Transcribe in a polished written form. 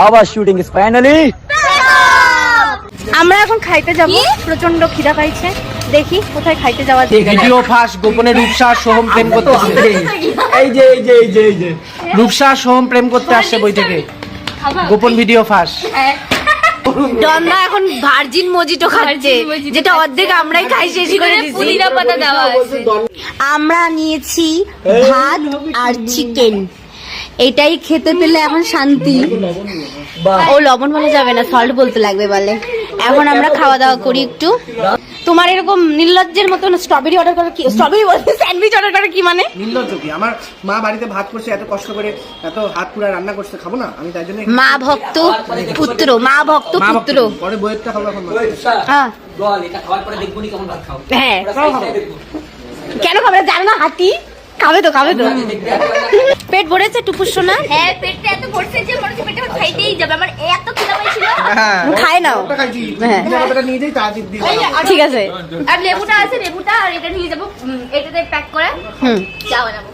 Our shooting is finally. আমরা এখন খাইতে যাব, প্রচন্ড খিদা পাইছে, দেখি কোথায় খাইতে যাওয়া যায়। ভিডিও ফাঁস গোপনে রূপসা সোহম প্রেম করতেছে। এই যে রূপসা সোহম প্রেম করতে আসছে বই থেকে, গোপন ভিডিও ফাঁস। ডন্ডা এখন ভার্জিন মজিটো খাচ্ছে, যেটা অর্ধেক আমরাই খাই শেষ করে দিয়েছি। পুদিনা পাতা দেওয়া আছে। আমরা নিয়েছি ভাত আর চিকেন, এটাই খেতে পেলে এখন শান্তি। ও লবণ বলা যাবে না, সল্ট বলতে লাগবে বলে। এখন আমরা খাওয়া দাওয়া করি একটু। তোমার এরকম নির্লজ্জের মতন স্ট্রবেরি অর্ডার করা কি, স্ট্রবেরি বলতে স্যান্ডউইচ অর্ডার করা কি মানে? নির্লজ্জ কি? আমার মা বাড়িতে ভাত করছে, এত কষ্ট করে এত হাত পুরা রান্না করছে, খাবো না আমি? তাই জন্য মা ভক্ত পুত্র, মা ভক্ত পুত্র। পরে বইয়েরটা খাবো এখন। হ্যাঁ কেন খাবে? জানো না হাতি খাবে তো, খাবে তো। পেট ভরেছে টুপুর সোনা? হ্যাঁ, পেটটা এত ভরছে যে মনে হচ্ছে পেটটা আমার খাইতেই যাবে। আমার এত খিদা পাইছিল। খায় নাও। হ্যাঁ নিয়ে যাই তা দিদি। ঠিক আছে। আর লেবুটা আছে, লেবুটা আর এটা নিয়ে যাবো, এটাতে প্যাক করে হুম চা বানাবো।